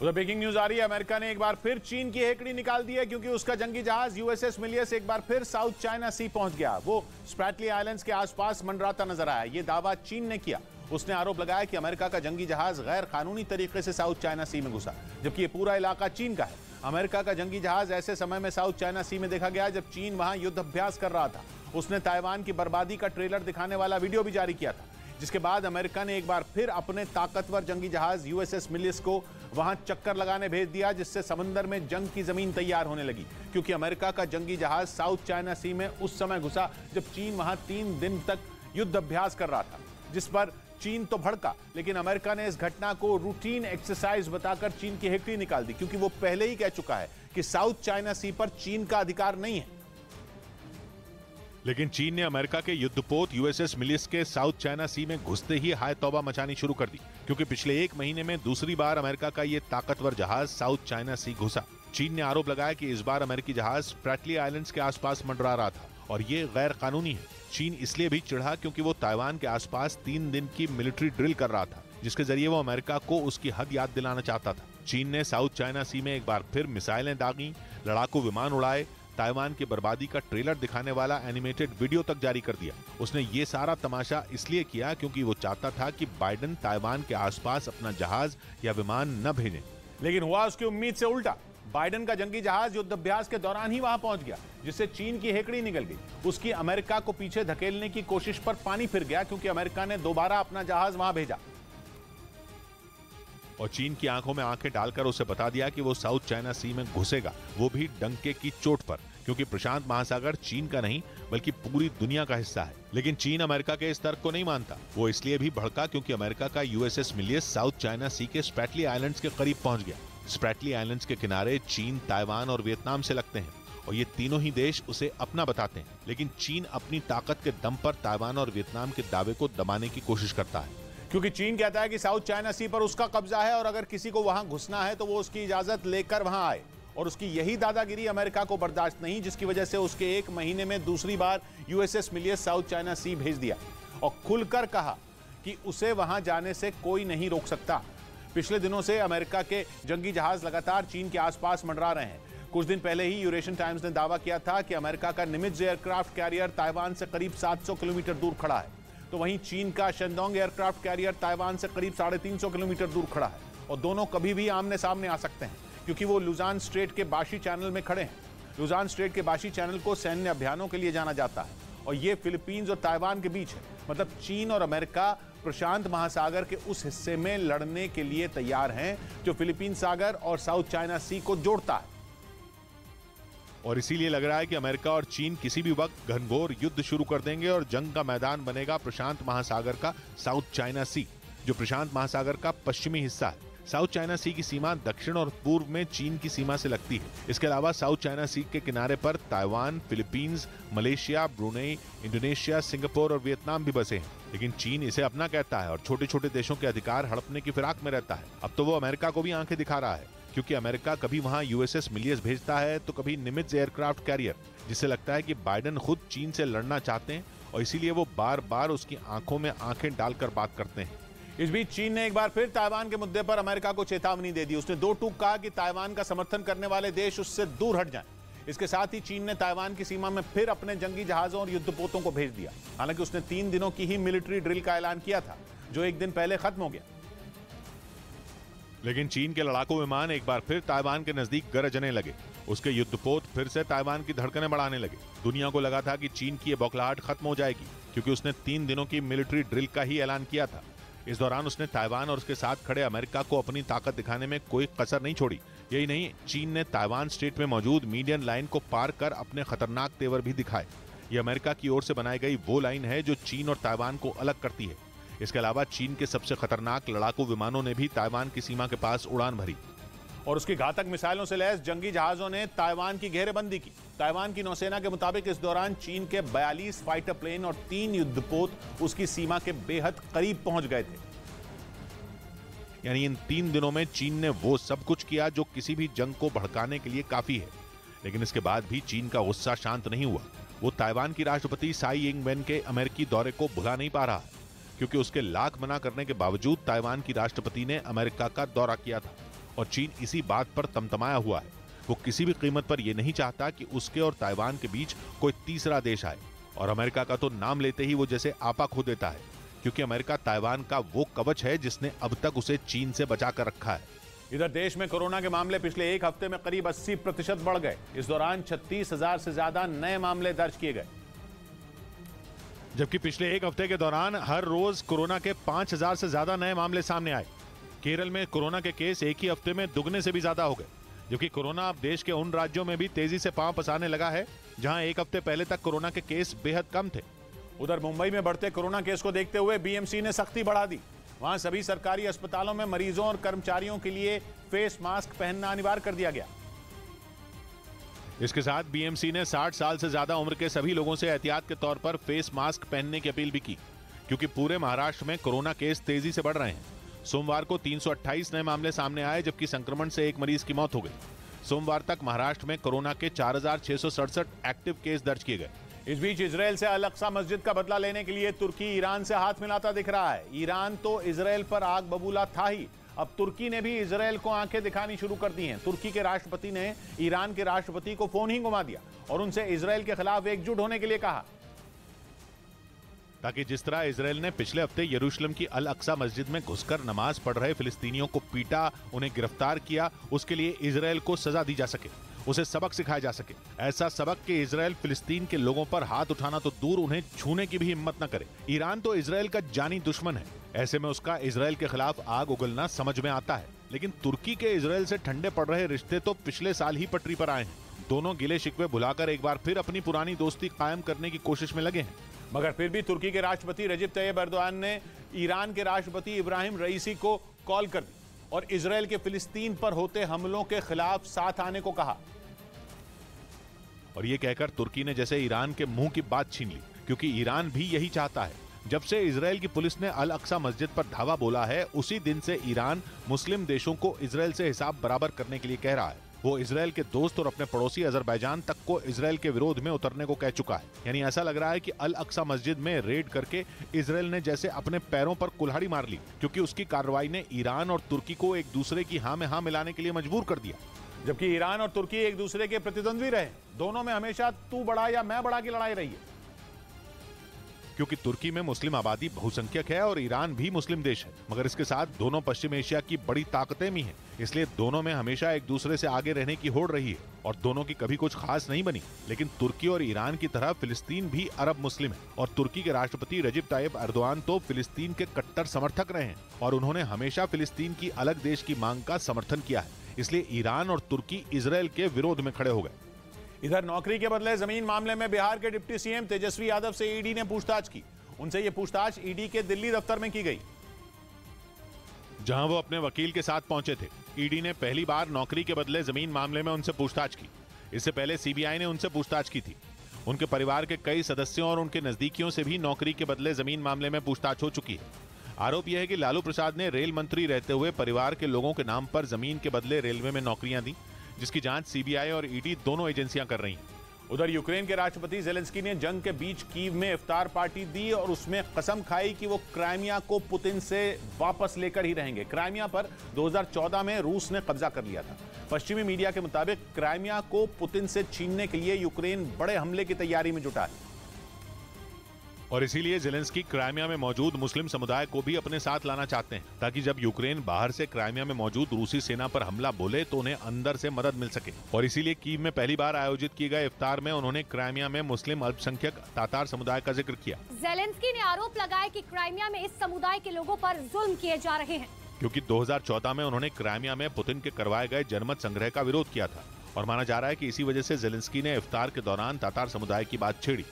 उधर breaking news आ रही है। अमेरिका ने एक बार फिर चीन की हेकड़ी निकाल दी है क्योंकि उसका जंगी जहाज यूएसएस मिलियस एक बार फिर साउथ चाइना सी पहुंच गया। वो स्प्रैटली आइलैंड्स के आसपास मंडराता नजर आया। ये दावा चीन ने किया। उसने आरोप लगाया कि अमेरिका का जंगी जहाज गैर कानूनी तरीके से साउथ चाइना सी में घुसा, जबकि ये पूरा इलाका चीन का है। अमेरिका का जंगी जहाज ऐसे समय में साउथ चाइना सी में देखा गया जब चीन वहां युद्ध अभ्यास कर रहा था। उसने ताइवान की बर्बादी का ट्रेलर दिखाने वाला वीडियो भी जारी किया था, जिसके बाद अमेरिका ने एक बार फिर अपने ताकतवर जंगी जहाज यूएसएस मिलियस को वहां चक्कर लगाने भेज दिया, जिससे समंदर में जंग की जमीन तैयार होने लगी। क्योंकि अमेरिका का जंगी जहाज साउथ चाइना सी में उस समय घुसा जब चीन वहां 3 दिन तक युद्ध अभ्यास कर रहा था, जिस पर चीन तो भड़का, लेकिन अमेरिका ने इस घटना को रूटीन एक्सरसाइज बताकर चीन की हेकड़ी निकाल दी, क्योंकि वो पहले ही कह चुका है कि साउथ चाइना सी पर चीन का अधिकार नहीं है। लेकिन चीन ने अमेरिका के युद्धपोत यूएसएस मिलियस के साउथ चाइना सी में घुसते ही हाय तौबा मचानी शुरू कर दी, क्योंकि पिछले 1 महीने में दूसरी बार अमेरिका का ये ताकतवर जहाज साउथ चाइना सी घुसा। चीन ने आरोप लगाया कि इस बार अमेरिकी जहाज स्प्रैटली आइलैंड्स के आसपास मंडरा रहा था और ये गैर कानूनी है। चीन इसलिए भी चिढ़ा क्योंकि वो ताइवान के आसपास 3 दिन की मिलिट्री ड्रिल कर रहा था, जिसके जरिए वो अमेरिका को उसकी हद याद दिलाना चाहता था। चीन ने साउथ चाइना सी में एक बार फिर मिसाइलें दागी, लड़ाकू विमान उड़ाए, ताइवान की बर्बादी का ट्रेलर दिखाने वाला एनिमेटेड वीडियो तक जारी कर दिया। उसने ये सारा तमाशा इसलिए किया क्योंकि वो चाहता था कि बाइडेन ताइवान के आसपास अपना जहाज या विमान न भेजें। लेकिन हुआ उसकी उम्मीद से उल्टा। बाइडेन का जंगी जहाज युद्ध अभ्यास के दौरान ही वहां पहुंच गया, जिससे चीन की हेकड़ी निकल गई। उसकी अमेरिका को पीछे धकेलने की कोशिश पर पानी फिर गया, क्योंकि अमेरिका ने दोबारा अपना जहाज वहां भेजा और चीन की आंखों में आंखें डालकर उसे बता दिया कि वो साउथ चाइना सी में घुसेगा, वो भी डंके की चोट पर, क्योंकि प्रशांत महासागर चीन का नहीं बल्कि पूरी दुनिया का हिस्सा है। लेकिन चीन अमेरिका के इस तर्क को नहीं मानता। वो इसलिए भी भड़का क्योंकि अमेरिका का यूएसएस मिलियस साउथ चाइना सी के स्प्रैटली आइलैंड्स के करीब पहुंच गया। स्प्रैटली आइलैंड्स के किनारे चीन, ताइवान और वियतनाम से लगते हैं और ये तीनों ही देश उसे अपना बताते हैं। लेकिन चीन अपनी ताकत के दम पर ताइवान और वियतनाम के दावे को दबाने की कोशिश करता है, क्योंकि चीन कहता है कि साउथ चाइना सी पर उसका कब्जा है और अगर किसी को वहां घुसना है तो वो उसकी इजाजत लेकर वहां आए। और उसकी यही दादागिरी अमेरिका को बर्दाश्त नहीं, जिसकी वजह से उसके 1 महीने में दूसरी बार यूएसएस मिलियस साउथ चाइना सी भेज दिया और खुलकर कहा कि उसे वहां जाने से कोई नहीं रोक सकता। पिछले दिनों से अमेरिका के जंगी जहाज लगातार चीन के आसपास मंडरा रहे हैं। कुछ दिन पहले ही यूरेशियन टाइम्स ने दावा किया था कि अमेरिका का निमित्ज एयरक्राफ्ट कैरियर ताइवान से करीब 700 किलोमीटर दूर खड़ा है, तो वहीं चीन का शेंडोंग एयरक्राफ्ट कैरियर ताइवान से करीब 350 किलोमीटर दूर खड़ा है और दोनों कभी भी आमने सामने आ सकते हैं, क्योंकि वो लुजान स्ट्रेट के बाशी चैनल में खड़े हैं। लुजान स्ट्रेट के बाशी चैनल को सैन्य अभियानों के लिए जाना जाता है और ये फिलीपींस और ताइवान के बीच है। मतलब चीन और अमेरिका प्रशांत महासागर के उस हिस्से में लड़ने के लिए तैयार हैं जो फिलीपीन सागर और साउथ चाइना सी को जोड़ता है। और इसीलिए लग रहा है कि अमेरिका और चीन किसी भी वक्त घनघोर युद्ध शुरू कर देंगे और जंग का मैदान बनेगा प्रशांत महासागर का साउथ चाइना सी, जो प्रशांत महासागर का पश्चिमी हिस्सा है। साउथ चाइना सी की सीमा दक्षिण और पूर्व में चीन की सीमा से लगती है। इसके अलावा साउथ चाइना सी के किनारे पर Taiwan, Philippines, Malaysia, Brunei, Indonesia, Singapore और वियतनाम भी बसे हैं। लेकिन चीन इसे अपना कहता है और छोटे छोटे देशों के अधिकार हड़पने की फिराक में रहता है। अब तो वो अमेरिका को भी आंखें दिखा रहा है, क्योंकि अमेरिका कभी वहां यूएसएस मिलियस भेजता है तो कभी निमित्ज एयरक्राफ्ट कैरियर, जिससे लगता है कि बाइडेन खुद चीन से लड़ना चाहते हैं और इसीलिए वो बार बार उसकी आंखों में आंखें डालकर बात करते हैं। इस बीच चीन ने एक बार फिर ताइवान के मुद्दे पर अमेरिका को चेतावनी दे दी। उसने 2 टूक कहा कि ताइवान का समर्थन करने वाले देश उससे दूर हट जाएं। इसके साथ ही चीन ने ताइवान की सीमा में फिर अपने जंगी जहाजों और युद्धपोतों को भेज दिया। हालांकि उसने 3 दिनों की ही मिलिट्री ड्रिल का ऐलान किया था, जो 1 दिन पहले खत्म हो गया। लेकिन चीन के लड़ाकू विमान एक बार फिर ताइवान के नजदीक गरजने लगे। उसके युद्धपोत फिर से ताइवान की धड़कनें बढ़ाने लगे। दुनिया को लगा था कि चीन की ये बौखलाहट खत्म हो जाएगी, क्योंकि उसने 3 दिनों की मिलिट्री ड्रिल का ही ऐलान किया था। इस दौरान उसने ताइवान और उसके साथ खड़े अमेरिका को अपनी ताकत दिखाने में कोई कसर नहीं छोड़ी। यही नहीं, चीन ने ताइवान स्ट्रेट में मौजूद मीडियन लाइन को पार कर अपने खतरनाक तेवर भी दिखाए। ये अमेरिका की ओर से बनाई गई वो लाइन है जो चीन और ताइवान को अलग करती है। इसके अलावा चीन के सबसे खतरनाक लड़ाकू विमानों ने भी ताइवान की सीमा के पास उड़ान भरी और उसकी घातक मिसाइलों से लैस जंगी जहाजों ने ताइवान की घेरेबंदी की। ताइवान की नौसेना के मुताबिक इस दौरान चीन के 42 फाइटर प्लेन और 3 युद्धपोत उसकी सीमा के बेहद करीब पहुंच गए थे। यानी इन 3 दिनों में चीन ने वो सब कुछ किया जो किसी भी जंग को भड़काने के लिए काफी है। लेकिन इसके बाद भी चीन का गुस्सा शांत नहीं हुआ। वो ताइवान की राष्ट्रपति साई इंग वेन के अमेरिकी दौरे को भुला नहीं पा रहा है। क्योंकि उसके लाख मना करने के बावजूद ताइवान की राष्ट्रपति ने अमेरिका का दौरा किया था और चीन इसी बात पर तमतमाया हुआ है। वो किसी भी कीमत पर यह नहीं चाहता कि उसके और ताइवान के बीच कोई तीसरा देश आए, और अमेरिका का तो नाम लेते ही वो जैसे आपा खो देता है, क्योंकि अमेरिका ताइवान का वो कवच है जिसने अब तक उसे चीन से बचा कर रखा है। इधर देश में कोरोना के मामले पिछले एक हफ्ते में करीब 80% बढ़ गए। इस दौरान 36,000 से ज्यादा नए मामले दर्ज किए गए, जबकि पिछले एक हफ्ते के दौरान हर रोज कोरोना के 5,000 से ज्यादा नए मामले सामने आए। केरल में कोरोना के केस एक ही हफ्ते में दुगने से भी ज्यादा हो गए, जबकि कोरोना अब देश के उन राज्यों में भी तेजी से पांव पसारने लगा है जहां एक हफ्ते पहले तक कोरोना के केस बेहद कम थे। उधर मुंबई में बढ़ते कोरोना केस को देखते हुए बीएमसी ने सख्ती बढ़ा दी। वहां सभी सरकारी अस्पतालों में मरीजों और कर्मचारियों के लिए फेस मास्क पहनना अनिवार्य कर दिया गया। इसके साथ बीएमसी ने 60 साल से ज्यादा उम्र के सभी लोगों से एहतियात के तौर पर फेस मास्क पहनने की अपील भी की, क्योंकि पूरे महाराष्ट्र में कोरोना केस तेजी से बढ़ रहे हैं। सोमवार को 328 नए मामले सामने आए, जबकि संक्रमण से एक मरीज की मौत हो गई। सोमवार तक महाराष्ट्र में कोरोना के 4,667 एक्टिव केस दर्ज किए गए। इस बीच इजरायल से अल अक्सा मस्जिद का बदला लेने के लिए तुर्की ईरान से हाथ मिलाता दिख रहा है। ईरान तो इजरायल पर आग बबूला था ही, अब तुर्की ने भी इजरायल को आंखें दिखानी शुरू कर दी हैं। तुर्की के राष्ट्रपति ने ईरान के राष्ट्रपति को फोन ही घुमा दिया और उनसे इजरायल के खिलाफ एकजुट होने के लिए कहा, ताकि जिस तरह इजरायल ने पिछले हफ्ते यरूशलेम की अल अक्सा मस्जिद में घुसकर नमाज पढ़ रहे फिलिस्तीनियों को पीटा, उन्हें गिरफ्तार किया, उसके लिए इजरायल को सजा दी जा सके, उसे सबक सिखाया जा सके। ऐसा सबक कि इजरायल फिलिस्तीन के लोगों पर हाथ उठाना तो दूर, उन्हें छूने की भी हिम्मत न करे। ईरान तो इजरायल का जानी दुश्मन है, ऐसे में उसका इजरायल के खिलाफ आग उगलना समझ में आता है। लेकिन तुर्की के इजरायल से ठंडे पड़ रहे रिश्ते तो पिछले साल ही पटरी पर आए हैं। दोनों गिले शिकवे भुलाकर एक बार फिर अपनी पुरानी दोस्ती कायम करने की कोशिश में लगे हैं। मगर फिर भी तुर्की के राष्ट्रपति रजब तैयब एर्दोआन ने ईरान के राष्ट्रपति इब्राहिम रईसी को कॉल कर दी और इजरायल के फिलिस्तीन पर होते हमलों के खिलाफ साथ आने को कहा। और ये कहकर तुर्की ने जैसे ईरान के मुंह की बात छीन ली, क्योंकि ईरान भी यही चाहता है। जब से इजरायल की पुलिस ने अल अक्सा मस्जिद पर धावा बोला है, उसी दिन से ईरान मुस्लिम देशों को इजरायल से हिसाब बराबर करने के लिए कह रहा है। वो इजरायल के दोस्त और अपने पड़ोसी अजरबैजान तक को इजरायल के विरोध में उतरने को कह चुका है। यानी ऐसा लग रहा है कि अल अक्सा मस्जिद में रेड करके इजरायल ने जैसे अपने पैरों पर कुल्हाड़ी मार ली, क्योंकि उसकी कार्रवाई ने ईरान और तुर्की को एक दूसरे की हाँ में हाँ मिलाने के लिए मजबूर कर दिया। जबकि ईरान और तुर्की एक दूसरे के प्रतिद्वंद्वी रहे, दोनों में हमेशा तू बड़ा या मैं बड़ा की लड़ाई रही है। क्योंकि तुर्की में मुस्लिम आबादी बहुसंख्यक है और ईरान भी मुस्लिम देश है, मगर इसके साथ दोनों पश्चिम एशिया की बड़ी ताकतें भी हैं, इसलिए दोनों में हमेशा एक दूसरे से आगे रहने की होड़ रही है और दोनों की कभी कुछ खास नहीं बनी। लेकिन तुर्की और ईरान की तरह फिलिस्तीन भी अरब मुस्लिम है और तुर्की के राष्ट्रपति रजब तायिब एर्दोआन तो फिलिस्तीन के कट्टर समर्थक रहे हैं और उन्होंने हमेशा फिलिस्तीन की अलग देश की मांग का समर्थन किया है। इसलिए ईरान और तुर्की इजरायल के विरोध में खड़े हो गए। इधर नौकरी के बदले जमीन मामले में बिहार के डिप्टी सीएम तेजस्वी यादव से ईडी ने पूछताछ की। उनसे यह पूछताछ ईडी के दिल्ली दफ्तर में की गई, जहां वो अपने वकील के साथ पहुंचे थे। ईडी ने पहली बार नौकरी के बदले जमीन मामले में उनसे पूछताछ की। इससे पहले सीबीआई ने उनसे पूछताछ की थी। उनके परिवार के कई सदस्यों और उनके नजदीकियों से भी नौकरी के बदले जमीन मामले में पूछताछ हो चुकी है। आरोप यह है कि लालू प्रसाद ने रेल मंत्री रहते हुए परिवार के लोगों के नाम पर जमीन के बदले रेलवे में नौकरियां दी, जिसकी जांच सीबीआई और ईडी दोनों एजेंसियां कर रही हैं। उधर यूक्रेन के राष्ट्रपति जेलेंस्की ने जंग के बीच कीव में इफ्तार पार्टी दी और उसमें कसम खाई कि वो क्राइमिया को पुतिन से वापस लेकर ही रहेंगे। क्राइमिया पर 2014 में रूस ने कब्जा कर लिया था। पश्चिमी मीडिया के मुताबिक क्राइमिया को पुतिन से छीनने के लिए यूक्रेन बड़े हमले की तैयारी में जुटा है और इसीलिए जेलेंस्की क्राइमिया में मौजूद मुस्लिम समुदाय को भी अपने साथ लाना चाहते हैं, ताकि जब यूक्रेन बाहर से क्राइमिया में मौजूद रूसी सेना पर हमला बोले तो उन्हें अंदर से मदद मिल सके। और इसीलिए कीव में पहली बार आयोजित किए गए इफ्तार में उन्होंने क्राइमिया में मुस्लिम अल्पसंख्यक तातार समुदाय का जिक्र किया। जेलेंस्की ने आरोप लगाया कि क्राइमिया में इस समुदाय के लोगों पर जुल्म किए जा रहे हैं, क्योंकि 2014 में उन्होंने क्राइमिया में पुतिन के करवाए गए जनमत संग्रह का विरोध किया था और माना जा रहा है कि इसी वजह से जेलेंस्की ने इफ्तार के दौरान तातार समुदाय की बात छेड़ी।